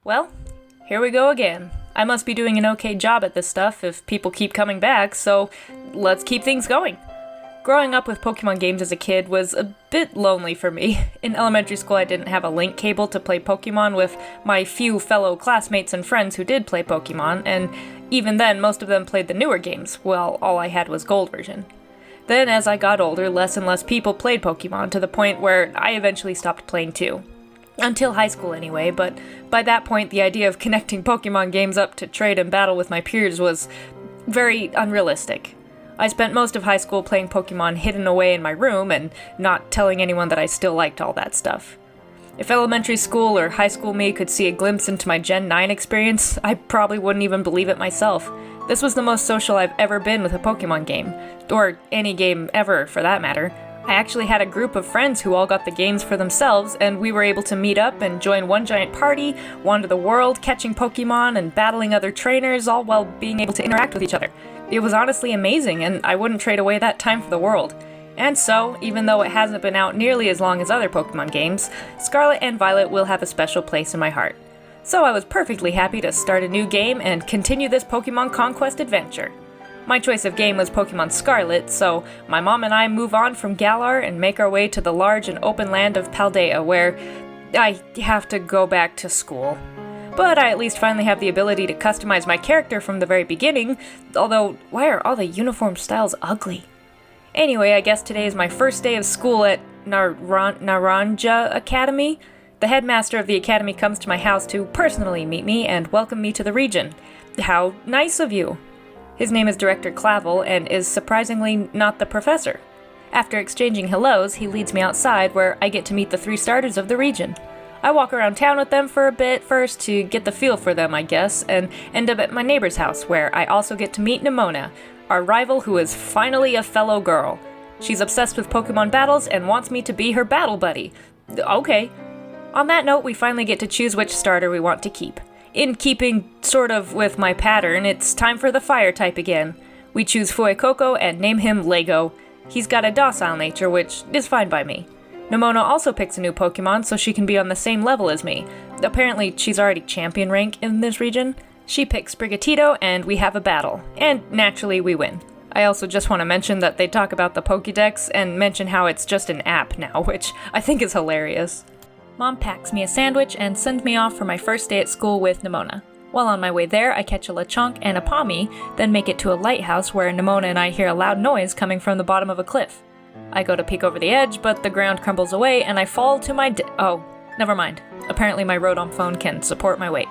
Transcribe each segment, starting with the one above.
Well, here we go again. I must be doing an okay job at this stuff if people keep coming back, so let's keep things going. Growing up with Pokemon games as a kid was a bit lonely for me. In elementary school, I didn't have a link cable to play Pokemon with my few fellow classmates and friends who did play Pokemon, and even then, most of them played the newer games, while all I had was Gold version. Then, as I got older, less and less people played Pokemon, to the point where I eventually stopped playing too. Until high school anyway, but by that point, the idea of connecting Pokemon games up to trade and battle with my peers was very unrealistic. I spent most of high school playing Pokemon hidden away in my room and not telling anyone that I still liked all that stuff. If elementary school or high school me could see a glimpse into my Gen 9 experience, I probably wouldn't even believe it myself. This was the most social I've ever been with a Pokemon game, or any game ever for that matter. I actually had a group of friends who all got the games for themselves, and we were able to meet up and join one giant party, wander the world, catching Pokemon and battling other trainers, all while being able to interact with each other. It was honestly amazing, and I wouldn't trade away that time for the world. And so, even though it hasn't been out nearly as long as other Pokemon games, Scarlet and Violet will have a special place in my heart. So I was perfectly happy to start a new game and continue this Pokemon Conquest adventure. My choice of game was Pokemon Scarlet, so my mom and I move on from Galar and make our way to the large and open land of Paldea, where I have to go back to school. But I at least finally have the ability to customize my character from the very beginning, although why are all the uniform styles ugly? Anyway, I guess today is my first day of school at Naranja Academy. The headmaster of the academy comes to my house to personally meet me and welcome me to the region. How nice of you! His name is Director Clavel and is surprisingly not the professor. After exchanging hellos, he leads me outside where I get to meet the 3 starters of the region. I walk around town with them for a bit first to get the feel for them, I guess, and end up at my neighbor's house where I also get to meet Nemona, our rival who is finally a fellow girl. She's obsessed with Pokemon battles and wants me to be her battle buddy. Okay. On that note, we finally get to choose which starter we want to keep. In keeping sort of with my pattern, it's time for the fire type again. We choose Fuecoco and name him Lego. He's got a docile nature, which is fine by me. Nemona also picks a new Pokemon so she can be on the same level as me. Apparently, she's already champion rank in this region. She picks Sprigatito, and we have a battle. And naturally, we win. I also just want to mention that they talk about the Pokédex and mention how it's just an app now, which I think is hilarious. Mom packs me a sandwich and sends me off for my first day at school with Nemona. While on my way there, I catch a Lechonk and a Pawmi, then make it to a lighthouse where Nemona and I hear a loud noise coming from the bottom of a cliff. I go to peek over the edge, but the ground crumbles away and I fall to my oh, never mind. Apparently my Rotom phone can support my weight.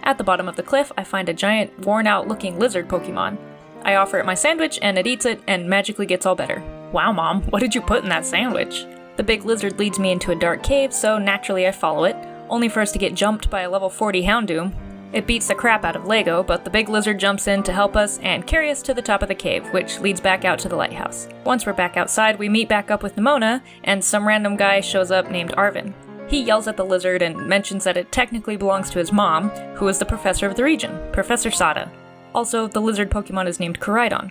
At the bottom of the cliff, I find a giant, worn-out looking lizard Pokemon. I offer it my sandwich and it eats it and magically gets all better. Wow, Mom, what did you put in that sandwich? The big lizard leads me into a dark cave, so naturally I follow it, only for us to get jumped by a level 40 Houndoom. It beats the crap out of Lego, but the big lizard jumps in to help us and carry us to the top of the cave, which leads back out to the lighthouse. Once we're back outside, we meet back up with Nemona, and some random guy shows up named Arvin. He yells at the lizard and mentions that it technically belongs to his mom, who is the professor of the region, Professor Sada. Also, the lizard Pokemon is named Koraidon.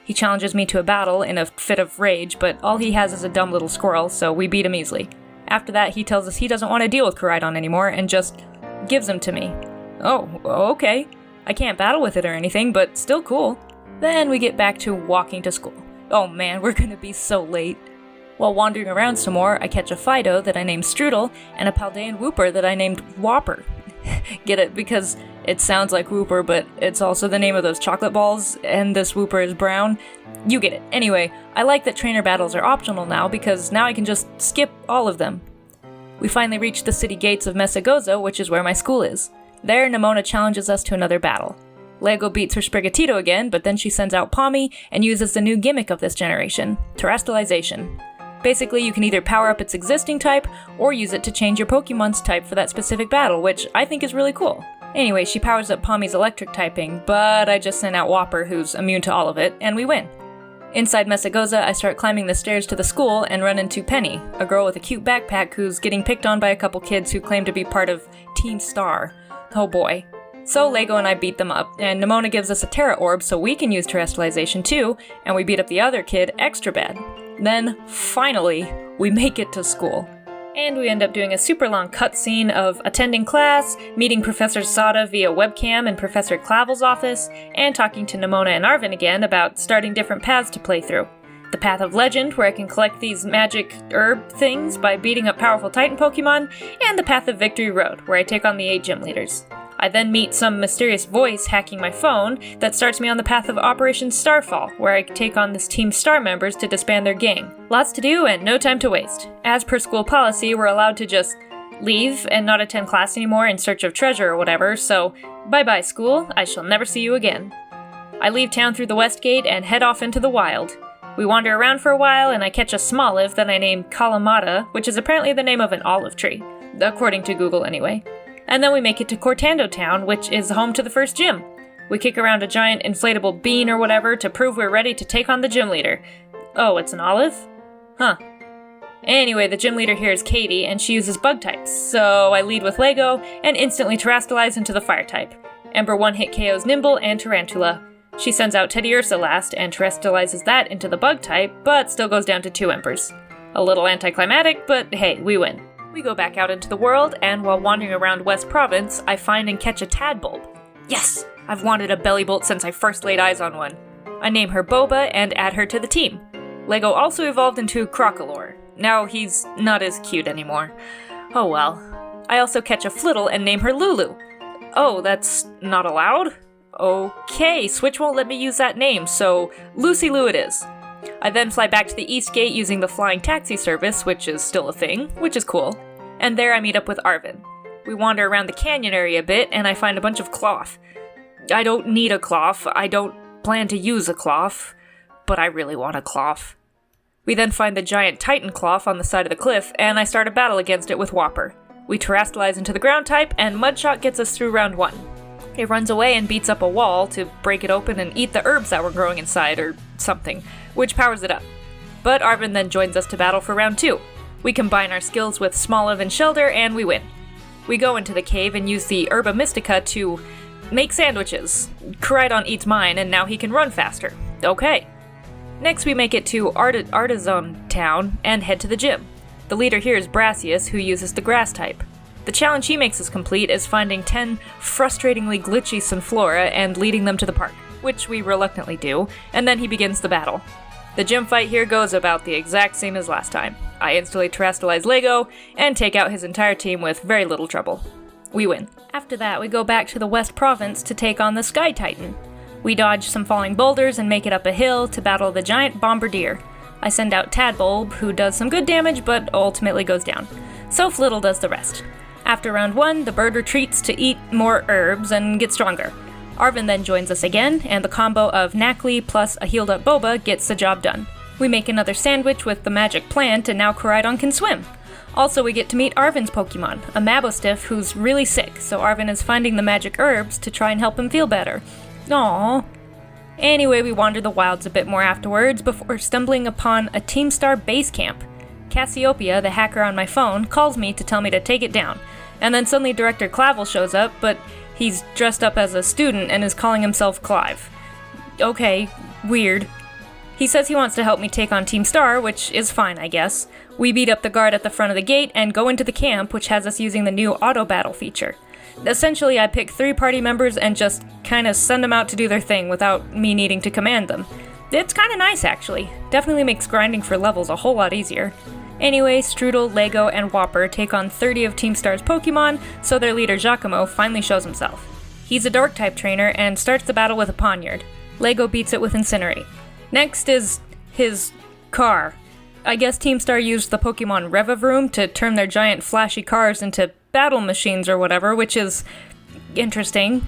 He challenges me to a battle in a fit of rage, but all he has is a dumb little squirrel, so we beat him easily. After that, he tells us he doesn't want to deal with Koraidon anymore and just gives him to me. Oh, okay. I can't battle with it or anything, but still cool. Then we get back to walking to school. Oh man, we're gonna be so late. While wandering around some more, I catch a Fido that I named Strudel and a Paldean Whooper that I named Whopper. Get it? Because it sounds like Whooper, but it's also the name of those chocolate balls, and this Whooper is brown. You get it. Anyway, I like that trainer battles are optional now, because now I can just skip all of them. We finally reach the city gates of Mesagoza, which is where my school is. There, Nemona challenges us to another battle. Lego beats her Sprigatito again, but then she sends out Pawmi and uses the new gimmick of this generation, Terrestrialization. Basically, you can either power up its existing type, or use it to change your Pokemon's type for that specific battle, which I think is really cool. Anyway, she powers up Pawmi's electric typing, but I just sent out Whopper, who's immune to all of it, and we win. Inside Mesagoza, I start climbing the stairs to the school and run into Penny, a girl with a cute backpack who's getting picked on by a couple kids who claim to be part of Team Star. Oh boy. So Lego and I beat them up, and Nemona gives us a Terra Orb so we can use Terrestrialization too, and we beat up the other kid extra bad. Then, finally, we make it to school. And we end up doing a super long cutscene of attending class, meeting Professor Sada via webcam in Professor Clavel's office, and talking to Nimona and Arvin again about starting different paths to play through. The Path of Legend, where I can collect these magic herb things by beating up powerful Titan Pokemon, and the Path of Victory Road, where I take on the 8 gym leaders. I then meet some mysterious voice hacking my phone that starts me on the path of Operation Starfall, where I take on this Team Star members to disband their gang. Lots to do and no time to waste. As per school policy, we're allowed to just leave and not attend class anymore in search of treasure or whatever, so bye-bye school, I shall never see you again. I leave town through the west gate and head off into the wild. We wander around for a while and I catch a Smoliv that I name Kalamata, which is apparently the name of an olive tree, according to Google anyway. And then we make it to Cortando Town, which is home to the first gym. We kick around a giant inflatable bean or whatever to prove we're ready to take on the gym leader. Oh, it's an olive? Huh. Anyway, the gym leader here is Katie, and she uses bug types, so I lead with Lego and instantly terrastallize into the fire type. Ember one-hit KOs Nimble and Tarantula. She sends out Teddy Ursa last and terrastalizes that into the bug type, but still goes down to 2 Embers. A little anticlimactic, but hey, we win. We go back out into the world, and while wandering around West Province, I find and catch a Tadbulb. Yes! I've wanted a Bellybolt since I first laid eyes on one. I name her Boba and add her to the team. Lego also evolved into Crocolore. Now he's not as cute anymore. Oh well. I also catch a Flittle and name her Lulu. Oh, that's not allowed? Okay, Switch won't let me use that name, so Lucy Lou it is. I then fly back to the East Gate using the flying taxi service, which is still a thing, which is cool. And there I meet up with Arvin. We wander around the canyon area a bit, and I find a bunch of cloth. I don't need a cloth, I don't plan to use a cloth, but I really want a cloth. We then find the giant Titan cloth on the side of the cliff, and I start a battle against it with Whopper. We terrastalize into the ground type, and Mudshot gets us through round 1. It runs away and beats up a wall to break it open and eat the herbs that were growing inside, or something, which powers it up. But Arvin then joins us to battle for round 2. We combine our skills with Smoliv and Shelder, and we win. We go into the cave and use the Herba Mystica to make sandwiches. Koraidon eats mine, and now he can run faster. Okay. Next we make it to Artisan Town and head to the gym. The leader here is Brassius, who uses the grass type. The challenge he makes us complete is finding 10 frustratingly glitchy Sunflora and leading them to the park, which we reluctantly do, and then he begins the battle. The gym fight here goes about the exact same as last time. I instantly terrastalize Lego and take out his entire team with very little trouble. We win. After that, we go back to the West Province to take on the Sky Titan. We dodge some falling boulders and make it up a hill to battle the giant Bombardier. I send out Tadbulb, who does some good damage but ultimately goes down. So Flittle does the rest. After round 1, the bird retreats to eat more herbs and get stronger. Arvin then joins us again, and the combo of Knackley plus a healed up Boba gets the job done. We make another sandwich with the magic plant, and now Koraidon can swim. Also, we get to meet Arvin's Pokemon, a Mabostiff who's really sick, so Arvin is finding the magic herbs to try and help him feel better. Aww. Anyway, we wander the wilds a bit more afterwards before stumbling upon a Team Star base camp. Cassiopeia, the hacker on my phone, calls me to tell me to take it down, and then suddenly Director Clavel shows up, but he's dressed up as a student and is calling himself Clive. Okay, weird. He says he wants to help me take on Team Star, which is fine, I guess. We beat up the guard at the front of the gate and go into the camp, which has us using the new auto battle feature. Essentially, I pick 3 party members and just kinda send them out to do their thing without me needing to command them. It's kinda nice, actually. Definitely makes grinding for levels a whole lot easier. Anyway, Strudel, Lego, and Whopper take on 30 of Team Star's Pokemon, so their leader Giacomo finally shows himself. He's a Dark-type trainer and starts the battle with a Poniard. Lego beats it with Incinerate. Next is his car. I guess Team Star used the Pokemon Revavroom to turn their giant flashy cars into battle machines or whatever, which is interesting.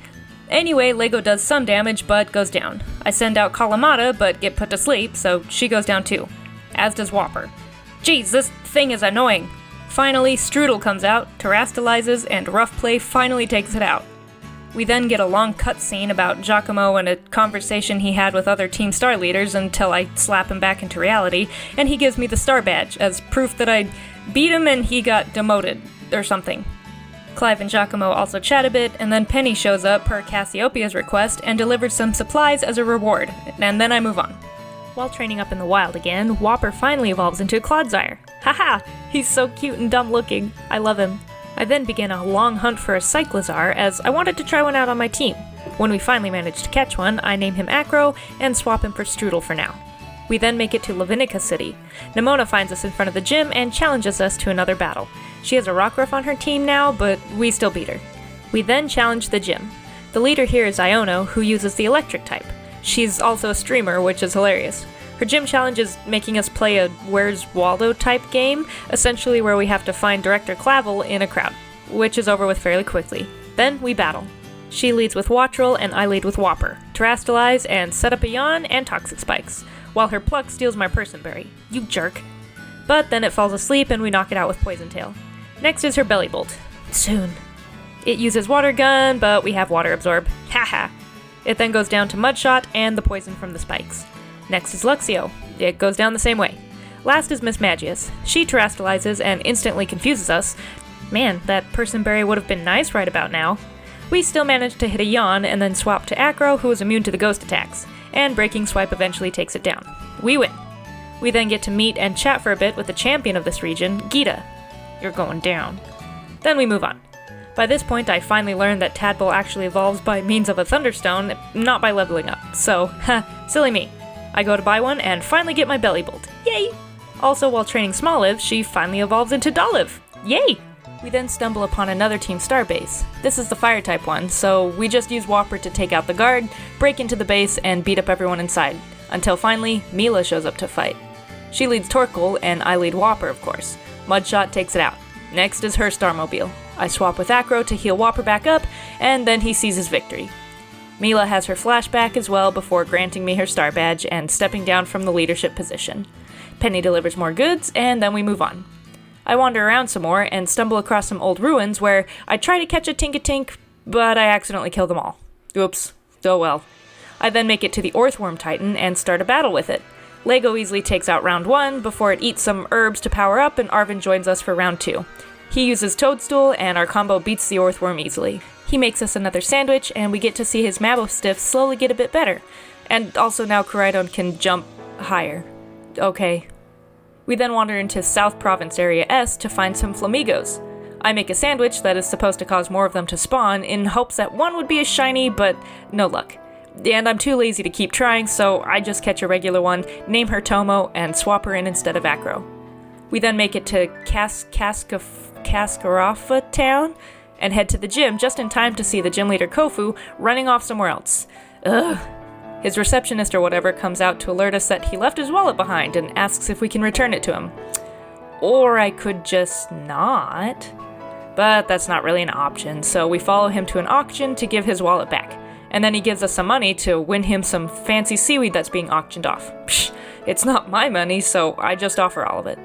Anyway, Lego does some damage but goes down. I send out Kalamata but get put to sleep, so she goes down too. As does Whopper. Jeez, this thing is annoying. Finally, Strudel comes out, terrastalizes, and Rough Play finally takes it out. We then get a long cutscene about Giacomo and a conversation he had with other Team Star leaders until I slap him back into reality, and he gives me the Star Badge as proof that I beat him and he got demoted, or something. Clive and Giacomo also chat a bit, and then Penny shows up per Cassiopeia's request and delivers some supplies as a reward, and then I move on. While training up in the wild again, Whopper finally evolves into a Clodsire. Haha! He's so cute and dumb looking. I love him. I then begin a long hunt for a Cyclizar as I wanted to try one out on my team. When we finally manage to catch one, I name him Acro and swap him for Strudel for now. We then make it to Lavinica City. Nemona finds us in front of the gym and challenges us to another battle. She has a Rockruff on her team now, but we still beat her. We then challenge the gym. The leader here is Iono, who uses the electric type. She's also a streamer, which is hilarious. Her gym challenge is making us play a Where's Waldo type game, essentially where we have to find Director Clavel in a crowd, which is over with fairly quickly. Then we battle. She leads with Wattrel and I lead with Whopper, Terastalize and set up a Yawn and Toxic Spikes, while her Pluck steals my Personberry. You jerk. But then it falls asleep and we knock it out with Poison Tail. Next is her Belly Bolt. Soon. It uses Water Gun, but we have Water Absorb. Haha. It then goes down to Mud Shot and the poison from the spikes. Next is Luxio. It goes down the same way. Last is Miss Magius. She terastalizes and instantly confuses us. Man, that Personberry would have been nice right about now. We still manage to hit a Yawn and then swap to Acro, who is immune to the ghost attacks, and Breaking Swipe eventually takes it down. We win. We then get to meet and chat for a bit with the champion of this region, Gita. You're going down. Then we move on. By this point, I finally learned that Tadpole actually evolves by means of a Thunderstone, not by leveling up, so, silly me. I go to buy one and finally get my Belly Bolt. Yay! Also, while training Smoliv, she finally evolves into Dolive. Yay! We then stumble upon another Team Star base. This is the Fire-type one, so we just use Whopper to take out the guard, break into the base, and beat up everyone inside, until finally, Mila shows up to fight. She leads Torkoal, and I lead Whopper, of course. Mudshot takes it out. Next is her Starmobile. I swap with Acro to heal Whopper back up, and then he seizes victory. Mila has her flashback as well before granting me her star badge and stepping down from the leadership position. Penny delivers more goods, and then we move on. I wander around some more and stumble across some old ruins where I try to catch a Tinkatink, but I accidentally kill them all. Oops. Oh well. I then make it to the Orthworm Titan and start a battle with it. Lego easily takes out round 1 before it eats some herbs to power up, and Arvin joins us for round 2. He uses Toadstool, and our combo beats the Orthworm easily. He makes us another sandwich, and we get to see his Mabostiff slowly get a bit better. And also now Koraidon can jump higher. Okay. We then wander into South Province Area S to find some Flamigos. I make a sandwich that is supposed to cause more of them to spawn in hopes that one would be a shiny, but no luck. And I'm too lazy to keep trying, so I just catch a regular one, name her Tomo, and swap her in instead of Acro. We then make it to Kaskarafa Town and head to the gym just in time to see the gym leader Kofu running off somewhere else. Ugh. His receptionist or whatever comes out to alert us that he left his wallet behind and asks if we can return it to him. Or I could just not. But that's not really an option, so we follow him to an auction to give his wallet back. And then he gives us some money to win him some fancy seaweed that's being auctioned off. Psh, it's not my money, so I just offer all of it.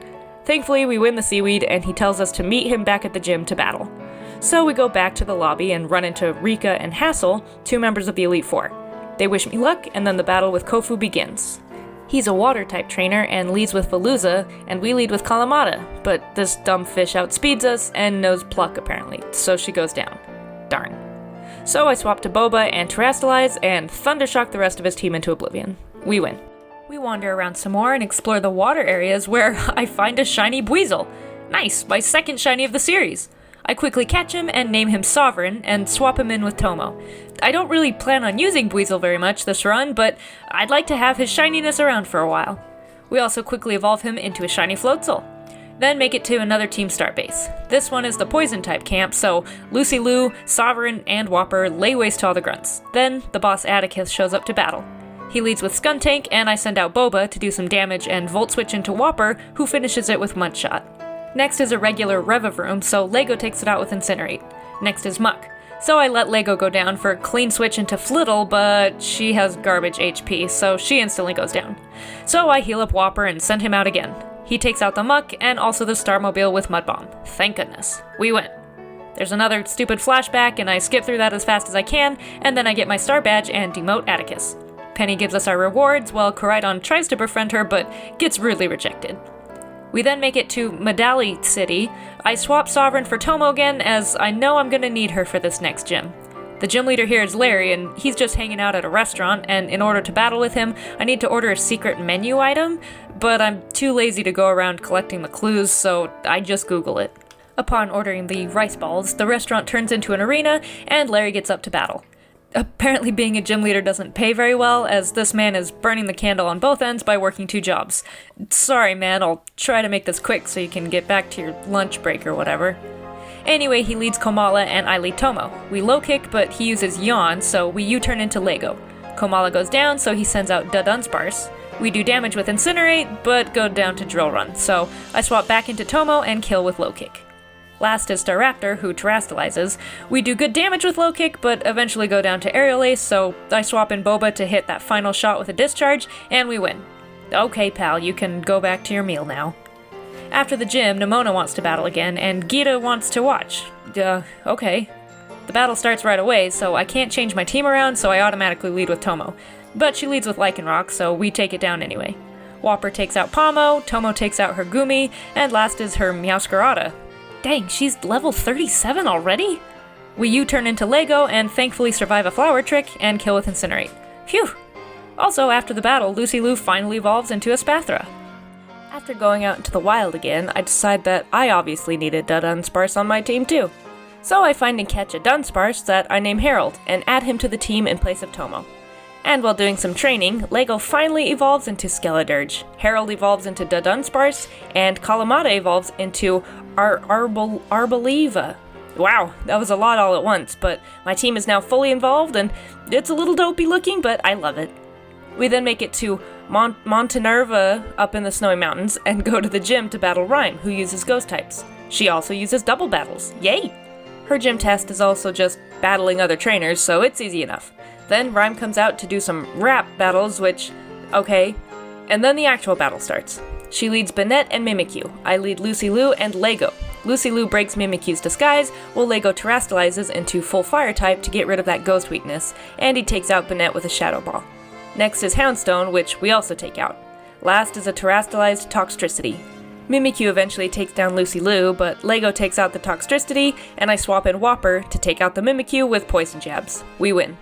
Thankfully, we win the seaweed, and he tells us to meet him back at the gym to battle. So we go back to the lobby and run into Rika and Hassel, 2 members of the Elite Four. They wish me luck, and then the battle with Kofu begins. He's a water-type trainer and leads with Veluza, and we lead with Kalamata, but this dumb fish outspeeds us and knows Pluck apparently, so she goes down. Darn. So I swap to Boba and Terastalize and Thundershock the rest of his team into oblivion. We win. We wander around some more and explore the water areas where I find a shiny Buizel. Nice, my second shiny of the series. I quickly catch him and name him Sovereign and swap him in with Tomo. I don't really plan on using Buizel very much this run, but I'd like to have his shininess around for a while. We also quickly evolve him into a shiny Floatzel. Then make it to another Team Starbase. This one is the Poison-type camp, so Lucy Lou, Sovereign, and Whopper lay waste to all the grunts. Then the boss Atticus shows up to battle. He leads with Skuntank, and I send out Boba to do some damage and Volt Switch into Whopper, who finishes it with Mudshot. Next is a regular Revavroom, so Lego takes it out with Incinerate. Next is Muck. So I let Lego go down for a clean switch into Flittle, but she has garbage HP, so she instantly goes down. So I heal up Whopper and send him out again. He takes out the Muck and also the Starmobile with Mud Bomb. Thank goodness. We win. There's another stupid flashback, and I skip through that as fast as I can, and then I get my star badge and demote Atticus. Penny gives us our rewards, while Koraidon tries to befriend her, but gets rudely rejected. We then make it to Medali City. I swap Sovereign for Tomo again, as I know I'm gonna need her for this next gym. The gym leader here is Larry, and he's just hanging out at a restaurant, and in order to battle with him, I need to order a secret menu item, but I'm too lazy to go around collecting the clues, so I just Google it. Upon ordering the rice balls, the restaurant turns into an arena, and Larry gets up to battle. Apparently being a gym leader doesn't pay very well, as this man is burning the candle on both ends by working 2 jobs. Sorry, man, I'll try to make this quick so you can get back to your lunch break or whatever. Anyway, he leads Komala and I lead Tomo. We low kick, but he uses Yawn, so we U-turn into Lego. Komala goes down, so he sends out Dunsparce. We do damage with Incinerate, but go down to Drill Run, so I swap back into Tomo and kill with low kick. Last is Staraptor, who terastallizes. We do good damage with low kick, but eventually go down to Aerial Ace, so I swap in Boba to hit that final shot with a discharge, and we win. Okay, pal, you can go back to your meal now. After the gym, Nimona wants to battle again, and Gita wants to watch. Okay. The battle starts right away, so I can't change my team around, so I automatically lead with Tomo. But she leads with Lycanroc, so we take it down anyway. Whopper takes out Pomo, Tomo takes out her Gumi, and last is her Meowscarada. Dang, she's level 37 already? We U-turn into Lego and thankfully survive a flower trick and kill with Incinerate. Phew! Also, after the battle, Lucy Lou finally evolves into a Spathra. After going out into the wild again, I decide that I obviously needed a Dunsparce on my team too. So I find and catch a Dunsparce that I name Harold and add him to the team in place of Tomo. And while doing some training, Lego finally evolves into Skeledirge, Harold evolves into Dunsparce, and Kalamata evolves into Arboliva. Wow, that was a lot all at once, but my team is now fully involved and it's a little dopey looking, but I love it. We then make it to Montenerva up in the Snowy Mountains and go to the gym to battle Rhyme, who uses ghost types. She also uses double battles. Yay! Her gym test is also just battling other trainers, so it's easy enough. Then Rhyme comes out to do some rap battles, which, okay. And then the actual battle starts. She leads Banette and Mimikyu. I lead Lucy Lou and Lego. Lucy Lou breaks Mimikyu's disguise, while Lego terastallizes into full fire type to get rid of that ghost weakness, and he takes out Banette with a Shadow Ball. Next is Houndstone, which we also take out. Last is a terastallized Toxtricity. Mimikyu eventually takes down Lucy Lou, but Lego takes out the Toxtricity, and I swap in Whopper to take out the Mimikyu with Poison Jabs. We win.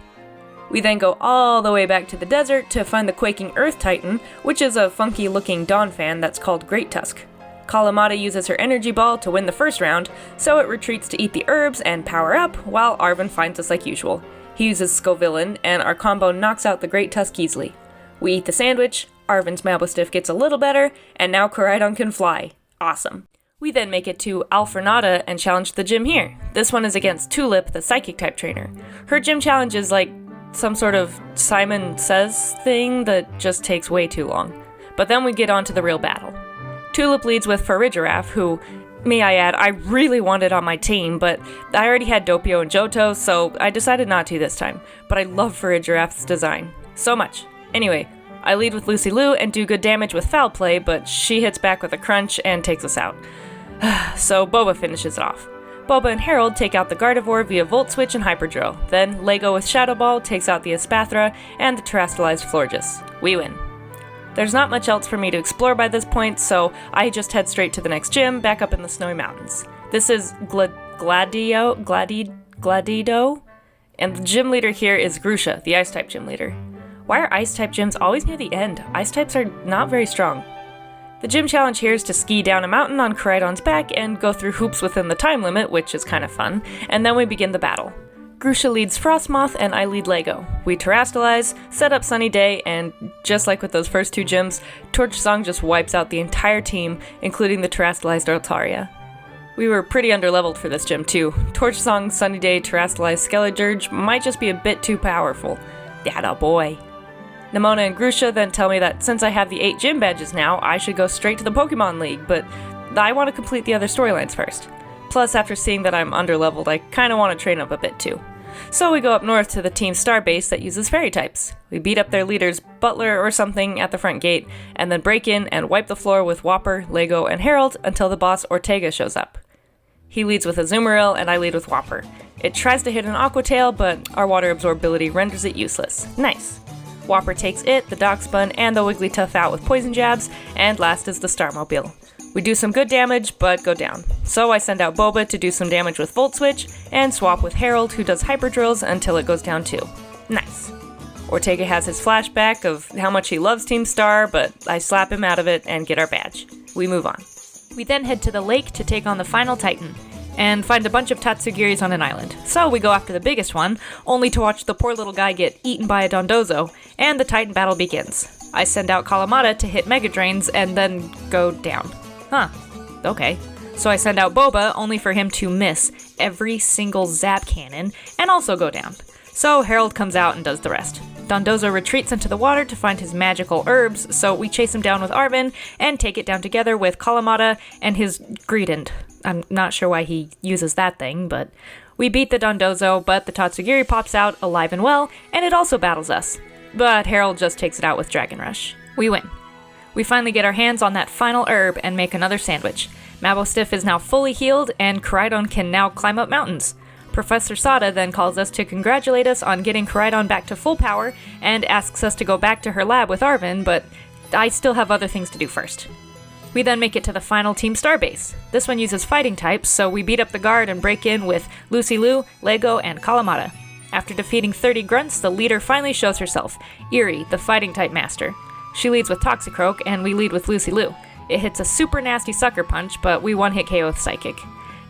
We then go all the way back to the desert to find the Quaking Earth Titan, which is a funky-looking Donphan that's called Great Tusk. Kalamata uses her Energy Ball to win the first round, so it retreats to eat the herbs and power up, while Arven finds us like usual. He uses Scovillain, and our combo knocks out the Great Tusk easily. We eat the sandwich, Arven's Mabostiff gets a little better, and now Koraidon can fly. Awesome. We then make it to Alfornata and challenge the gym here. This one is against Tulip, the Psychic-type trainer. Her gym challenge is like some sort of Simon Says thing that just takes way too long. But then we get on to the real battle. Tulip leads with Farigiraf, who, may I add, I really wanted on my team, but I already had Doppio and Johto, so I decided not to this time. But I love Farigiraf's design. So much. Anyway, I lead with Lucy Lou and do good damage with Foul Play, but she hits back with a Crunch and takes us out. So Boba finishes it off. Boba and Harold take out the Gardevoir via Volt Switch and Hyperdrill. Then Lego with Shadow Ball takes out the Espathra and the terastallized Florges. We win. There's not much else for me to explore by this point, so I just head straight to the next gym, back up in the Snowy Mountains. This is Gladido, and the gym leader here is Grusha, the Ice-type gym leader. Why are Ice-type gyms always near the end? Ice-types are not very strong. The gym challenge here is to ski down a mountain on Koraidon's back and go through hoops within the time limit, which is kind of fun, and then we begin the battle. Grusha leads Frostmoth and I lead Lego. We terastallize, set up Sunny Day, and just like with those first two gyms, Torch Song just wipes out the entire team, including the terastallized Altaria. We were pretty underleveled for this gym too. Torch Song, Sunny Day, terastallized Skeledirge might just be a bit too powerful. Dada boy. Nimona and Grusha then tell me that since I have the 8 gym badges now, I should go straight to the Pokemon League, but I want to complete the other storylines first. Plus, after seeing that I'm underleveled, I kinda want to train up a bit too. So we go up north to the Team Star base that uses fairy types. We beat up their leaders, Butler or something, at the front gate, and then break in and wipe the floor with Whopper, Lego, and Harold until the boss Ortega shows up. He leads with Azumarill, and I lead with Whopper. It tries to hit an Aqua Tail, but our water absorbability renders it useless. Nice. Whopper takes it, the Darkspun, and the Wigglytuff out with Poison Jabs, and last is the Starmobile. We do some good damage, but go down. So I send out Boba to do some damage with Volt Switch, and swap with Harold, who does Hyper Drills until it goes down too. Nice. Ortega has his flashback of how much he loves Team Star, but I slap him out of it and get our badge. We move on. We then head to the lake to take on the final Titan, and find a bunch of Tatsugiris on an island. So we go after the biggest one, only to watch the poor little guy get eaten by a Dondozo, and the Titan battle begins. I send out Kalamata to hit Mega Drains and then go down. Huh, okay. So I send out Boba, only for him to miss every single Zap Cannon, and also go down. So Harold comes out and does the rest. Dondozo retreats into the water to find his magical herbs, so we chase him down with Arven, and take it down together with Kalamata and his Greedent. I'm not sure why he uses that thing, but we beat the Dondozo, but the Tatsugiri pops out alive and well, and it also battles us. But Harold just takes it out with Dragon Rush. We win. We finally get our hands on that final herb and make another sandwich. Mabostiff is now fully healed, and Koraidon can now climb up mountains. Professor Sada then calls us to congratulate us on getting Koraidon back to full power, and asks us to go back to her lab with Arven, but I still have other things to do first. We then make it to the final Team Star base. This one uses fighting types, so we beat up the guard and break in with Lucy Liu, Lego, and Kalamata. After defeating 30 grunts, the leader finally shows herself, Eri, the fighting type master. She leads with Toxicroak, and we lead with Lucy Liu. It hits a super nasty sucker punch, but we one-hit KO with Psychic.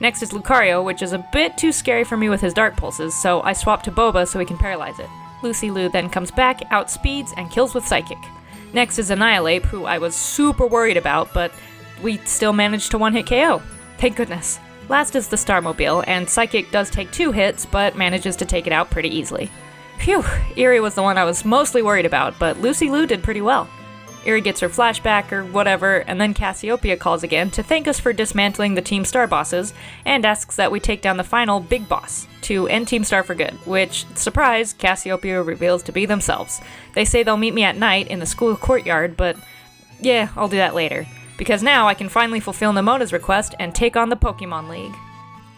Next is Lucario, which is a bit too scary for me with his dark pulses, so I swap to Boba so we can paralyze it. Lucy Liu then comes back, outspeeds, and kills with Psychic. Next is Annihilate, who I was super worried about, but we still managed to one-hit KO. Thank goodness. Last is the Starmobile, and Psychic does take 2 hits, but manages to take it out pretty easily. Phew, Eri was the one I was mostly worried about, but Lucy Liu did pretty well. Eri gets her flashback or whatever, and then Cassiopeia calls again to thank us for dismantling the Team Star bosses, and asks that we take down the final big boss to end Team Star for good, which, surprise, Cassiopeia reveals to be themselves. They say they'll meet me at night in the school courtyard, but yeah, I'll do that later, because now I can finally fulfill Nemona's request and take on the Pokémon League.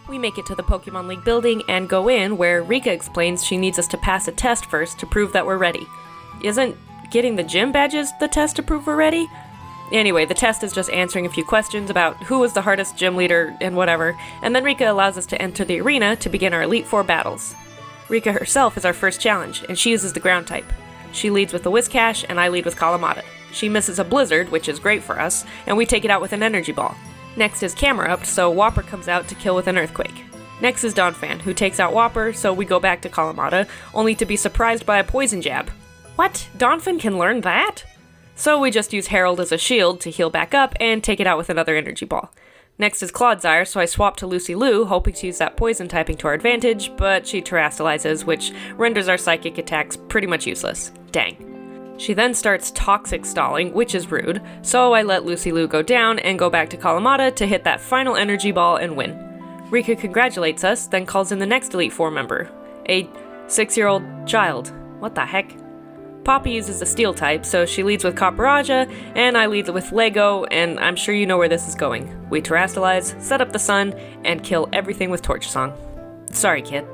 We make it to the Pokémon League building and go in, where Rika explains she needs us to pass a test first to prove that we're ready. Isn't getting the gym badges the test to prove we're ready? Anyway, the test is just answering a few questions about who was the hardest gym leader and whatever, and then Rika allows us to enter the arena to begin our Elite Four battles. Rika herself is our first challenge, and she uses the ground type. She leads with the Whiscash, and I lead with Kalamata. She misses a Blizzard, which is great for us, and we take it out with an Energy Ball. Next is Camerupt, so Whopper comes out to kill with an Earthquake. Next is Donphan, who takes out Whopper, so we go back to Kalamata, only to be surprised by a Poison Jab. What? Donphan can learn that? So we just use Harold as a shield to heal back up and take it out with another Energy Ball. Next is Clodsire, so I swap to Lucy Liu, hoping to use that poison typing to our advantage, but she terastallizes, which renders our psychic attacks pretty much useless. Dang. She then starts toxic stalling, which is rude, so I let Lucy Liu go down and go back to Kalamata to hit that final Energy Ball and win. Rika congratulates us, then calls in the next Elite Four member, a 6-year-old child. What the heck? Poppy uses the Steel type, so she leads with Copperaja, and I lead with Lego, and I'm sure you know where this is going. We terastallize, set up the sun, and kill everything with Torch Song. Sorry, kid.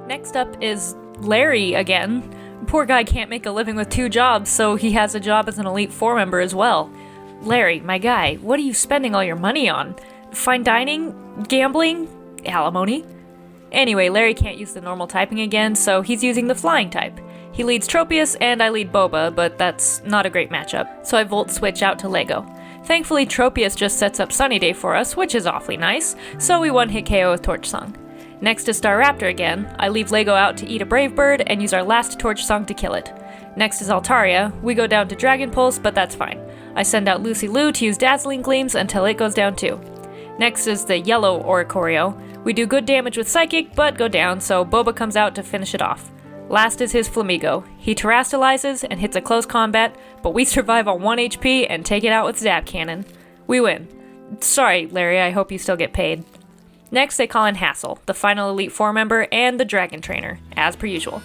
Next up is Larry again. Poor guy can't make a living with 2 jobs, so he has a job as an Elite Four member as well. Larry, my guy, what are you spending all your money on? Fine dining? Gambling? Alimony? Anyway, Larry can't use the normal typing again, so he's using the flying type. He leads Tropius, and I lead Boba, but that's not a great matchup, so I Volt Switch out to Lego. Thankfully, Tropius just sets up Sunny Day for us, which is awfully nice, so we one-hit KO with Torch Song. Next is Staraptor again. I leave Lego out to eat a Brave Bird, and use our last Torch Song to kill it. Next is Altaria. We go down to Dragon Pulse, but that's fine. I send out Lucy Liu to use Dazzling Gleams until it goes down too. Next is the yellow Oricorio. We do good damage with Psychic, but go down, so Boba comes out to finish it off. Last is his Flamigo. He terastallizes and hits a close combat, but we survive on 1 HP and take it out with Zap Cannon. We win. Sorry, Larry, I hope you still get paid. Next, they call in Hassel, the final Elite Four member, and the Dragon Trainer, as per usual.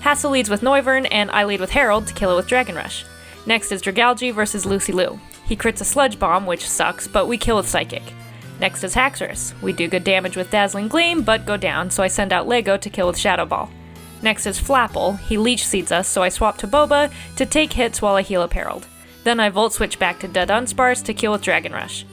Hassel leads with Noivern, and I lead with Harold to kill it with Dragon Rush. Next is Dragalge versus Lucy Liu. He crits a Sludge Bomb, which sucks, but we kill with Psychic. Next is Haxorus. We do good damage with Dazzling Gleam, but go down, so I send out Lego to kill with Shadow Ball. Next is Flapple. He Leech Seeds us, so I swap to Boba to take hits while I heal up Harold. Then I Volt Switch back to Dunsparce to kill with Dragon Rush.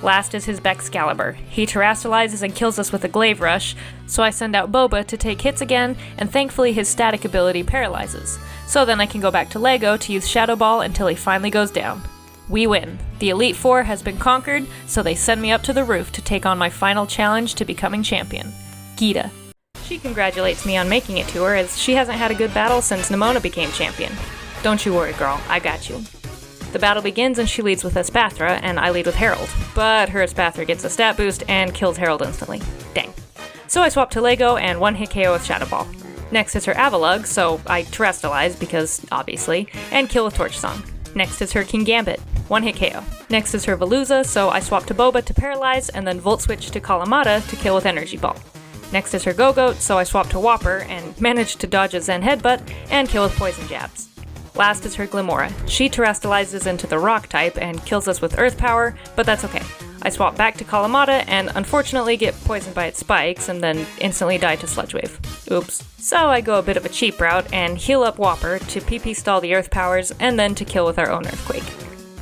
Last is his Excalibur. He terastallizes and kills us with a Glaive Rush, so I send out Boba to take hits again, and thankfully his static ability paralyzes. So then I can go back to Lego to use Shadow Ball until he finally goes down. We win. The Elite Four has been conquered, so they send me up to the roof to take on my final challenge to becoming champion, Geeta. She congratulates me on making it to her, as she hasn't had a good battle since Nemona became champion. Don't you worry, girl, I got you. The battle begins and she leads with Espathra, and I lead with Herald. But her Espathra gets a stat boost and kills Herald instantly. Dang. So I swap to Lego and one-hit KO with Shadow Ball. Next is her Avalugg, so I terastallize, because obviously, and kill with Torch Song. Next is her King Gambit, one-hit KO. Next is her Veluza, so I swap to Boba to paralyze, and then Volt Switch to Kalamata to kill with Energy Ball. Next is her Go-Goat, so I swap to Whopper, and manage to dodge a Zen Headbutt, and kill with Poison Jabs. Last is her Glimora. She terastallizes into the Rock type and kills us with Earth Power, but that's okay. I swap back to Kalamata and unfortunately get poisoned by its spikes and then instantly die to Sludge Wave. Oops. So I go a bit of a cheap route and heal up Whopper to PP stall the Earth Powers and then to kill with our own Earthquake.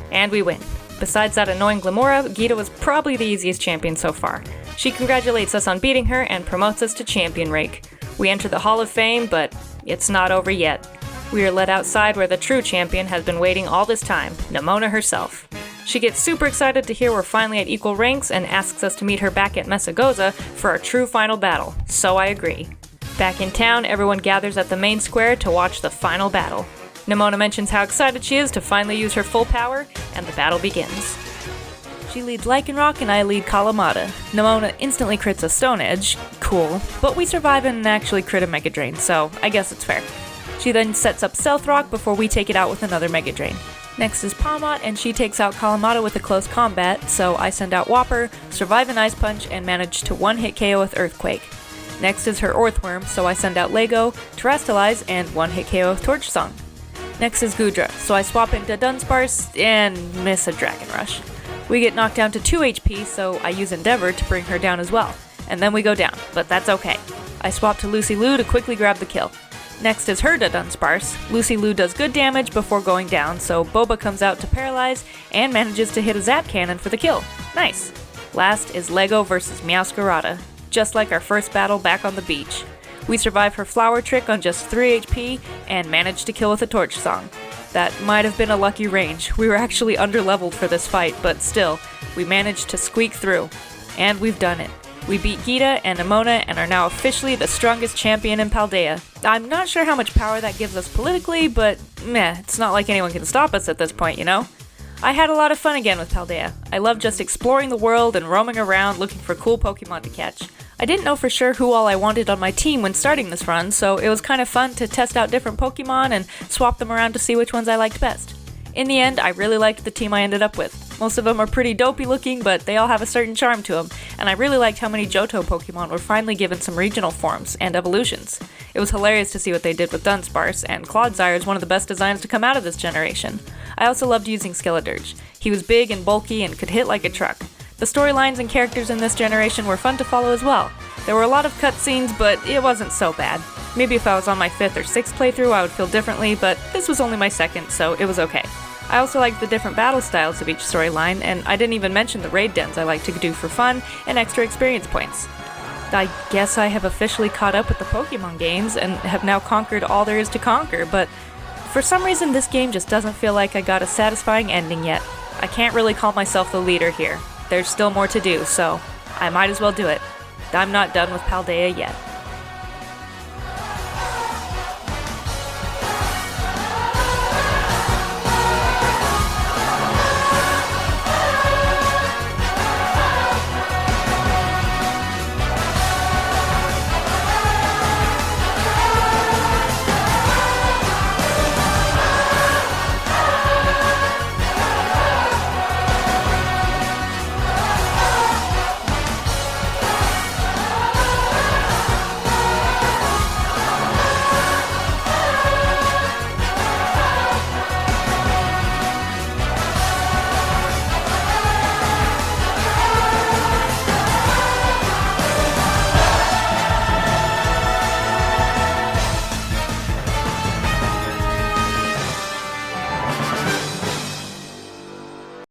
And we win. Besides that annoying Glimora, Geeta was probably the easiest champion so far. She congratulates us on beating her and promotes us to champion rank. We enter the Hall of Fame, but it's not over yet. We are led outside where the true champion has been waiting all this time, Nemona herself. She gets super excited to hear we're finally at equal ranks and asks us to meet her back at Messagoza for our true final battle, so I agree. Back in town, everyone gathers at the main square to watch the final battle. Nemona mentions how excited she is to finally use her full power, and the battle begins. She leads Lycanroc and I lead Kalamata. Nemona instantly crits a Stone Edge, cool, but we survive and actually crit a Mega Drain, so I guess it's fair. She then sets up Stealth Rock before we take it out with another Mega Drain. Next is Palmot, and she takes out Kalamata with a close combat, so I send out Whopper, survive an Ice Punch, and manage to one-hit KO with Earthquake. Next is her Orthworm, so I send out Lego, Terastallize, and one-hit KO with Torch Song. Next is Goodra, so I swap into Dunsparce and miss a Dragon Rush. We get knocked down to 2 HP, so I use Endeavor to bring her down as well. And then we go down, but that's okay. I swap to Lucy Liu to quickly grab the kill. Next is Herda Dunsparce. Lucy Liu does good damage before going down, so Boba comes out to paralyze and manages to hit a Zap Cannon for the kill. Nice. Last is Lego versus Meowscarada, just like our first battle back on the beach. We survive her Flower Trick on just 3 HP and manage to kill with a Torch Song. That might have been a lucky range. We were actually underleveled for this fight, but still, we managed to squeak through. And we've done it. We beat Geeta and Nemona and are now officially the strongest champion in Paldea. I'm not sure how much power that gives us politically, but meh, it's not like anyone can stop us at this point, you know? I had a lot of fun again with Paldea. I love just exploring the world and roaming around looking for cool Pokemon to catch. I didn't know for sure who all I wanted on my team when starting this run, so it was kind of fun to test out different Pokemon and swap them around to see which ones I liked best. In the end, I really liked the team I ended up with. Most of them are pretty dopey looking, but they all have a certain charm to them, and I really liked how many Johto Pokemon were finally given some regional forms and evolutions. It was hilarious to see what they did with Dunsparce, and Clodsire is one of the best designs to come out of this generation. I also loved using Skeledirge. He was big and bulky and could hit like a truck. The storylines and characters in this generation were fun to follow as well. There were a lot of cutscenes, but it wasn't so bad. Maybe if I was on my 5th or 6th playthrough I would feel differently, but this was only my 2nd, so it was okay. I also liked the different battle styles of each storyline, and I didn't even mention the raid dens I like to do for fun and extra experience points. I guess I have officially caught up with the Pokemon games and have now conquered all there is to conquer, but for some reason this game just doesn't feel like I got a satisfying ending yet. I can't really call myself the leader here. There's still more to do, so I might as well do it. I'm not done with Paldea yet.